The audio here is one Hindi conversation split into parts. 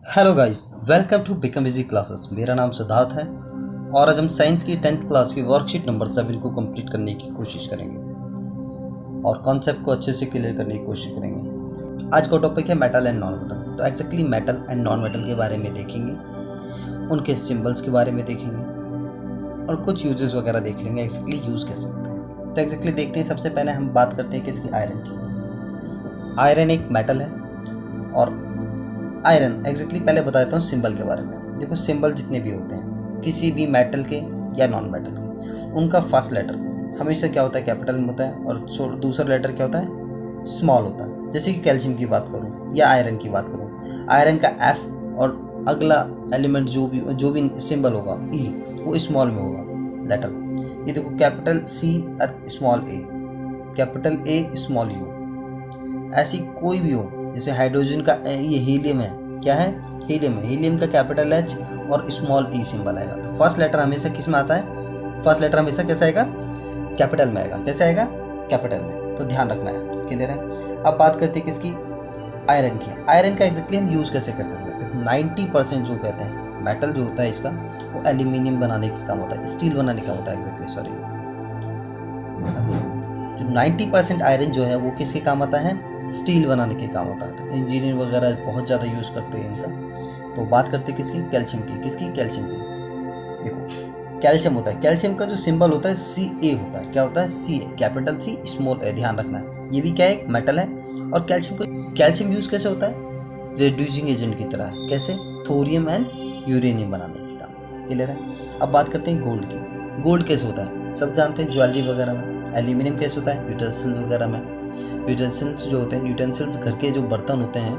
Hello guys, welcome to become easy classes. मेरा नाम सिद्धार्थ है और आज हम साइंस की 10th क्लास की वर्कशीट नंबर 7 को कंप्लीट करने की कोशिश करेंगे और कॉन्सेप्ट को अच्छे से क्लियर करने की कोशिश करेंगे। आज का टॉपिक है मेटल एंड नॉन मेटल। तो exactly metal and non metal के बारे में देखेंगे, उनके सिंबल्स के बारे में देखेंगे और कुछ यूजेस वगैरह देख लेंगे, एक्जैक्टली यूज़ कैसे होते हैं। तो एक्जैक्टली देखते हैं। सबसे पहले हम बात करते हैं किसकी, आयरन की। आयरन एक मेटल है और आयरन एक्जैक्टली पहले बता देता हूँ सिंबल के बारे में। देखो, सिंबल जितने भी होते हैं किसी भी मेटल के या नॉन मेटल के, उनका फर्स्ट लेटर हमेशा क्या होता है, कैपिटल में होता है और दूसरा लेटर क्या होता है, स्मॉल होता है। जैसे कि कैल्शियम की बात करूँ या आयरन की बात करूँ, आयरन का एफ और अगला एलिमेंट जो भी सिंबल होगा ई, वो स्मॉल में होगा लेटर। ये देखो, कैपिटल सी और small A, capital A small you. ऐसी कोई भी हो, जैसे हाइड्रोजन का ये हीलियम है, क्या है, हीलियम है। हीलियम का कैपिटल एच और स्मॉल ई सिंबल आएगा। तो फर्स्ट लेटर हमेशा किस में आता है, फर्स्ट लेटर हमेशा कैसे आएगा, कैपिटल में आएगा। कैसे आएगा, कैपिटल में। तो ध्यान रखना है, क्लियर है। अब बात करते हैं किसकी, आयरन की। आयरन का एक्जैक्टली हम यूज़ कैसे कर सकते हैं। 90% जो कहते हैं मेटल जो होता है इसका, वो एल्यूमिनियम बनाने का काम होता है, स्टील बनाने का होता है एक्जैक्टली, सॉरी। जो 90% आयरन जो है वो किसके काम आता है, स्टील बनाने के काम होता है। तो इंजीनियर वगैरह बहुत ज़्यादा यूज़ करते हैं इनका। तो बात करते हैं किसकी, कैल्शियम की। किसकी, कैल्शियम की। देखो, कैल्शियम होता है, कैल्शियम का जो सिंबल होता है Ca होता है। क्या होता है, Ca, कैपिटल सी स्मॉल ए। ध्यान रखना है, ये भी क्या है, एक मेटल है। और कैल्शियम यूज़ कैसे होता है, रिड्यूसिंग एजेंट की तरह। कैसे, थोरियम एंड यूरेनियम बनाने के काम, क्लियर है। अब बात करते हैं गोल्ड की। गोल्ड कैसे होता है, सब जानते हैं, ज्वेलरी वगैरह में। एल्यूमिनियम कैसे होता है, यूटेंसिल्स वगैरह में। यूटेंसिल्स जो होते हैं, यूटेंसिल्स घर के जो बर्तन होते हैं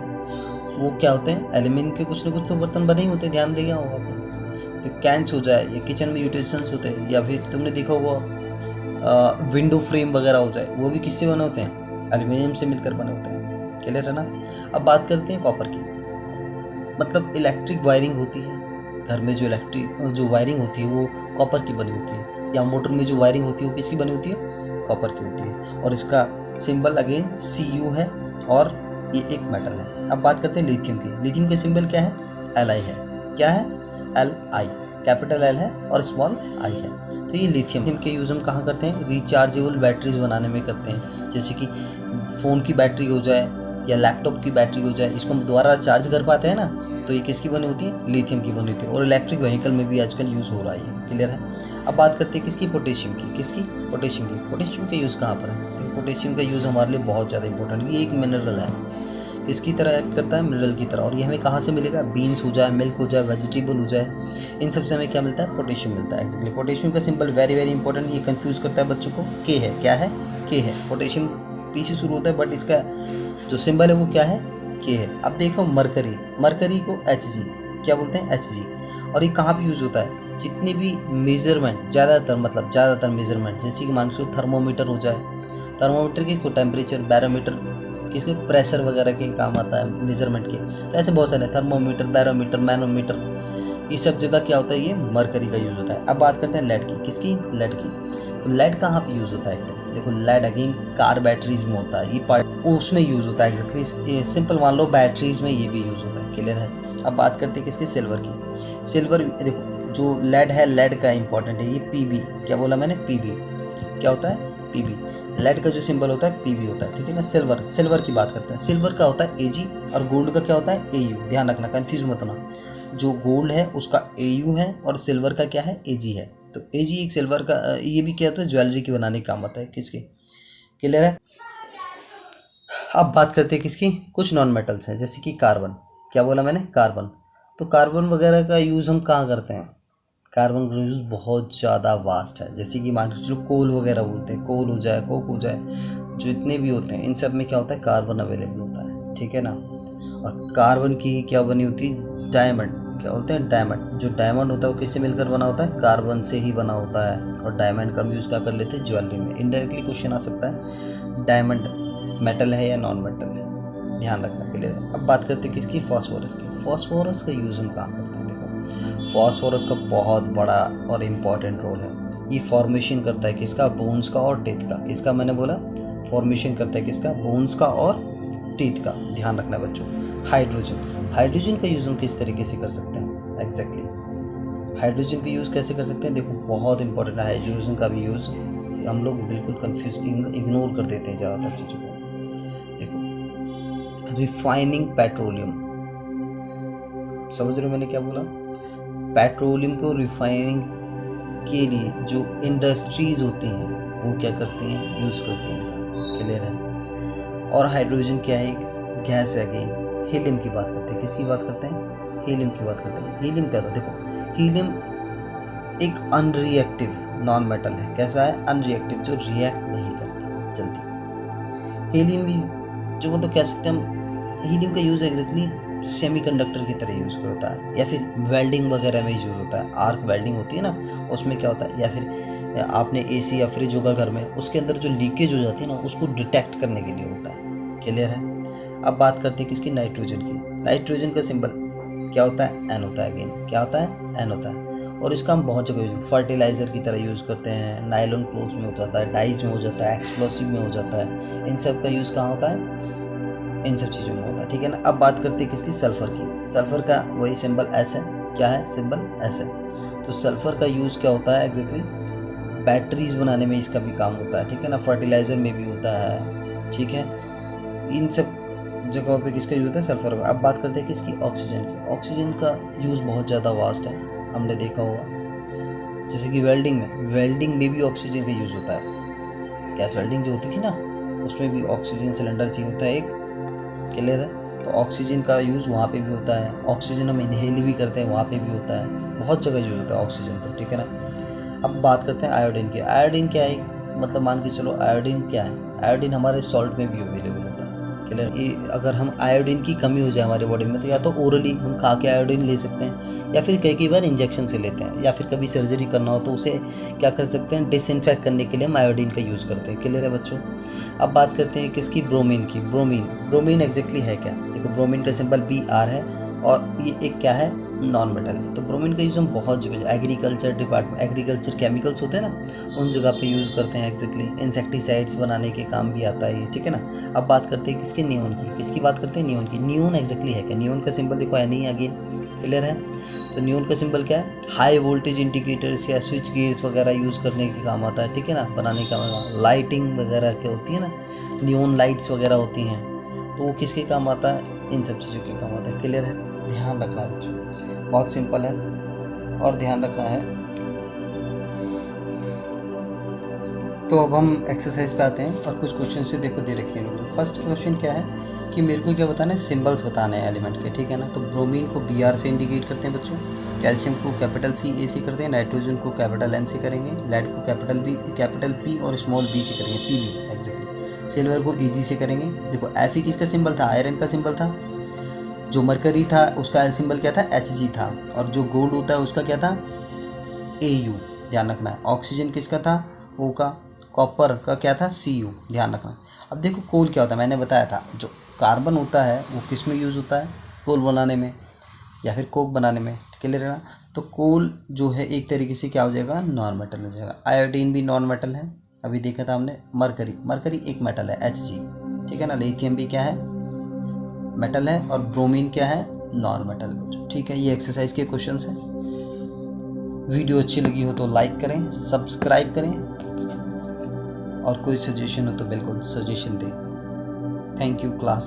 वो क्या होते हैं, एल्यूमिनियम के कुछ ना कुछ तो बर्तन बने ही होते हैं, ध्यान दिया होगा आपने। तो कैंस हो जाए, या किचन में यूटेंसिल्स होते हैं, या फिर तुमने देखा होगा विंडो फ्रेम वगैरह हो जाए, वो भी किससे बने होते हैं, एल्यूमिनियम से मिलकर बने होते हैं, क्लियर है ना। अब बात करते हैं कॉपर की। मतलब इलेक्ट्रिक वायरिंग होती है घर में, जो वायरिंग होती है वो कॉपर की बनी होती है, या मोटर में जो वायरिंग होती है वो किसकी बनी होती है, कॉपर की होती है। और इसका सिंबल अगेन Cu है और ये एक मेटल है। अब बात करते हैं लिथियम की। लिथियम का सिंबल क्या है, Li है। क्या है, Li, कैपिटल L है और स्मॉल i है। तो ये लिथियम के यूज़ हम कहाँ करते हैं, रिचार्जेबल बैटरीज बनाने में करते हैं। जैसे कि फ़ोन की बैटरी हो जाए या लैपटॉप की बैटरी हो जाए, इसको हम दोबारा चार्ज कर पाते हैं ना, तो ये किसकी बनी होती है, लिथियम की बनी होती है। और इलेक्ट्रिक व्हीकल में भी आजकल यूज़ हो रहा है, क्लियर है। अब बात करते हैं किसकी, पोटेशियम की। किसकी, पोटेशियम की। पोटेशियम का यूज़ कहाँ पर है, तो पोटेशियम का यूज़ हमारे लिए बहुत ज़्यादा इंपॉर्टेंट है। ये एक मिनरल है, इसकी तरह एक्ट करता है, मिनरल की तरह। और ये हमें कहाँ से मिलेगा, बीन्स हो जाए, मिल्क हो जाए, वेजिटेबल हो जाए, इन सब से हमें क्या मिलता है, पोटेशियम मिलता है एक्चुअली। पोटेशियम का सिंबल वेरी वेरी इंपॉर्टेंट, ये कंफ्यूज करता है बच्चों को। के है, क्या है, के है। पोटेशियम पीछे शुरू होता है बट इसका जो सिंबल है वो क्या है, के है। अब देखो मरकरी, मरकरी को Hg, क्या बोलते हैं, Hg। और ये कहाँ पे यूज़ होता है, जितनी भी मेजरमेंट, ज़्यादातर मेजरमेंट, जैसे कि मान लो थर्मोमीटर हो जाए, थर्मोमीटर किसको, टेम्परेचर, बैरोमीटर किसको, प्रेशर वगैरह के काम आता है मेजरमेंट के। तो ऐसे बहुत सारे, थर्मोमीटर, बैरोमीटर, मैनोमीटर, ये सब जगह क्या होता है, ये मरकरी का यूज़ होता है। अब बात करते हैं लेड की। किसकी, लेड की। तो लेड कहाँ पे यूज़ होता है एक्चुअली, देखो लेड अगेन कार बैटरीज में होता है, ये पार्ट उसमें यूज़ होता है एक्चुअली। सिंपल मान लो बैटरीज में ये भी यूज़ होता है, क्लियर है। अब बात करते हैं किसकी, सिल्वर की। सिल्वर देखो, जो लेड है, लेड का इंपॉर्टेंट है ये Pb। क्या बोला मैंने, Pb। क्या होता है, Pb। लेड का जो सिंबल होता है Pb होता है, ठीक है ना। सिल्वर की बात करते हैं। सिल्वर का होता है Ag और गोल्ड का क्या होता है, Au। ध्यान रखना, कंफ्यूज मत होना। जो गोल्ड है उसका Au है और सिल्वर का क्या है, Ag है। तो Ag एक सिल्वर का, ये भी क्या होता है, ज्वेलरी की बनाने का काम आता है, किसके, क्लियर है। अब बात करते हैं किसकी, कुछ नॉन मेटल्स हैं, जैसे कि कार्बन। क्या बोला मैंने, कार्बन। तो कार्बन वगैरह का यूज़ हम कहाँ करते हैं, कार्बन का यूज़ बहुत ज़्यादा वास्ट है। जैसे कि मान लो कोल वगैरह बोलते हैं, कोल हो जाए, कोक हो जाए, जितने भी होते हैं इन सब में क्या होता है, कार्बन अवेलेबल होता है, ठीक है ना। और कार्बन की क्या बनी होती है, डायमंड। क्या बोलते हैं, डायमंड। जो डायमंड होता है वो किससे मिलकर बना होता है, कार्बन से ही बना होता है। और डायमंड का यूज़ क्या कर लेते हैं, ज्वेलरी में। इनडायरेक्टली क्वेश्चन आ सकता है, डायमंड मेटल है या नॉन मेटल है, ध्यान रखना, क्लियर है। अब बात करते हैं किसकी, फॉस्फोरस की। फॉस्फोरस का यूज़ हम कहाँ करते हैं, देखो फॉस्फोरस का बहुत बड़ा और इम्पॉर्टेंट रोल है। ये फॉर्मेशन करता है किसका, बोन्स का और टीथ का। किसका, मैंने बोला फॉर्मेशन करता है किसका, बोन्स का और टीथ का। ध्यान रखना बच्चों। हाइड्रोजन, हाइड्रोजन का यूज़ हम किस तरीके से कर सकते हैं एग्जैक्टली हाइड्रोजन का यूज़ कैसे कर सकते हैं। देखो बहुत इंपॉर्टेंट है हाइड्रोजन का भी यूज़, हम लोग बिल्कुल कंफ्यूज इग्नोर कर देते हैं ज़्यादातर चीज़ों को। देखो रिफाइनिंग पेट्रोलियम, समझ रहे हो मैंने क्या बोला। पेट्रोलियम को रिफाइनिंग के लिए जो इंडस्ट्रीज़ होती हैं वो क्या करती हैं, यूज़ करती हैं इनका, क्लियर है। और हाइड्रोजन क्या है, एक गैस है। अगेन हीलियम की बात करते हैं, किसकी बात करते हैं, हीलियम की बात करते हैं। हीलियम क्या था, देखो हीलियम एक अनरिएक्टिव नॉन मेटल है। कैसा है, अनरिएक्टिव, जो रिएक्ट नहीं करता जल्दी। हीलियम इज जो मतलब कह सकते हैं हम, हीलियम का यूज़ एग्जैक्टली सेमीकंडक्टर की तरह यूज़ होता है, या फिर वेल्डिंग वगैरह में यूज़ होता है। आर्क वेल्डिंग होती है ना, उसमें क्या होता है, या फिर आपने एसी या फ्रिज होगा घर में, उसके अंदर जो लीकेज हो जाती है ना, उसको डिटेक्ट करने के लिए होता है, क्लियर है। अब बात करते हैं किसकी, नाइट्रोजन की। नाइट्रोजन का सिंबल क्या होता है, एन होता है। अगेन क्या होता है, एन होता है। और इसका हम बहुत जगह यूज, फर्टिलाइज़र की तरह यूज़ करते हैं, नायलॉन क्लोथ्स में हो जाता है, डाइज में हो जाता है, एक्सप्लोसिव में हो जाता है। इन सब का यूज़ कहाँ होता है, इन सब चीज़ों में होता है, ठीक है ना। अब बात करते हैं किसकी, सल्फ़र की। सल्फ़र का वही सिंबल एस है। क्या है, सिंबल एस है। तो सल्फ़र का यूज़ क्या होता है एग्जैक्टली, बैटरीज बनाने में इसका भी काम होता है, ठीक है ना। फर्टिलाइज़र में भी होता है, ठीक है। इन सब जगहों पे किसका यूज़ होता है, सल्फर का। अब बात करते हैं किसकी, ऑक्सीजन की। ऑक्सीजन का यूज़ बहुत ज़्यादा वास्ट है, हमने देखा होगा। जैसे कि वेल्डिंग में भी ऑक्सीजन का यूज़ होता है। गैस वेल्डिंग जो होती थी ना, उसमें भी ऑक्सीजन सिलेंडर चाहिए होता है एक, क्लियर है। तो ऑक्सीजन का यूज़ वहाँ पे भी होता है। ऑक्सीजन हम इनहेल भी करते हैं, वहाँ पे भी होता है। बहुत जगह यूज़ होता है ऑक्सीजन का, ठीक है ना। अब बात करते हैं आयोडीन की। आयोडीन क्या है, मतलब मान के चलो आयोडीन क्या है, आयोडीन हमारे सॉल्ट में भी अवेलेबल होता है, क्लियर। ये अगर हम आयोडीन की कमी हो जाए हमारे बॉडी में, तो या तो ओरली हम खा के आयोडीन ले सकते हैं, या फिर कई बार इंजेक्शन से लेते हैं, या फिर कभी सर्जरी करना हो तो उसे क्या कर सकते हैं, डिसइंफेक्ट करने के लिए हम आयोडीन का यूज़ करते हैं, क्लियर है बच्चों। अब बात करते हैं किसकी, ब्रोमीन की। ब्रोमीन एग्जैक्टली है क्या, देखो ब्रोमीन का सिंबल BR है, और ये एक क्या है, नॉन मेटल है। तो ब्रोमीन का यूज़ हम बहुत जगह, एग्रीकल्चर डिपार्टमेंट, एग्रीकल्चर केमिकल्स होते हैं ना, उन जगह पे यूज़ करते हैं एग्जैक्टली। इंसेक्टिसाइड्स बनाने के काम भी आता है ये, ठीक है ना। अब बात करते हैं किसकी, नियोन की। किसकी बात करते हैं, नियोन की। नियोन एग्जैक्टली है क्या, नियोन का सिंबल देखो है नहीं, अगेन क्लियर है। तो नियोन का सिंबल क्या है, हाई वोल्टेज इंडिकेटर्स या स्विच गियर्स वगैरह यूज़ करने के काम आता है, ठीक है ना, बनाने का। लाइटिंग वगैरह क्या होती है ना, नियोन लाइट्स वगैरह होती हैं, तो वो किसके काम आता है, इन सब चीज़ों के काम आता है, क्लियर है। ध्यान रखना है बच्चों, बहुत सिंपल है और ध्यान रखना है। तो अब हम एक्सरसाइज पे आते हैं, और कुछ क्वेश्चन से देखो दे रखे हैं। फर्स्ट क्वेश्चन क्या है कि मेरे को क्या बताना है, सिंबल्स बताने हैं एलिमेंट के, ठीक है ना। तो ब्रोमीन को BR से इंडिकेट करते हैं बच्चों, कैल्शियम को कैपिटल CA करते हैं, नाइट्रोजन को कैपिटल N से करेंगे, लेड को कैपिटल P और स्मॉल b से करेंगे, PB एग्जैक्टली। सिल्वर को EG से करेंगे। देखो Fe किसका सिंबल था, आयरन का सिंबल था। जो मरकरी था उसका सिंबल क्या था, Hg था। और जो गोल्ड होता है उसका क्या था, Au, ध्यान रखना है। ऑक्सीजन किसका था, O का। कॉपर का क्या था, Cu, ध्यान रखना है। अब देखो कोल क्या होता है, मैंने बताया था, जो कार्बन होता है वो किस में यूज़ होता है, कोल बनाने में या फिर कोक बनाने में, क्लियर है ना। तो कोल जो है एक तरीके से क्या हो जाएगा, नॉन मेटल हो जाएगा। आयोडीन भी नॉन मेटल है, अभी देखा था हमने। मरकरी एक मेटल है, Hg, ठीक है ना। लिथियम भी क्या है, मेटल है। और ब्रोमीन क्या है, नॉन मेटल, ठीक है। ये एक्सरसाइज के क्वेश्चंस हैं। वीडियो अच्छी लगी हो तो लाइक करें, सब्सक्राइब करें, और कोई सजेशन हो तो बिल्कुल सजेशन दें। Thank you class.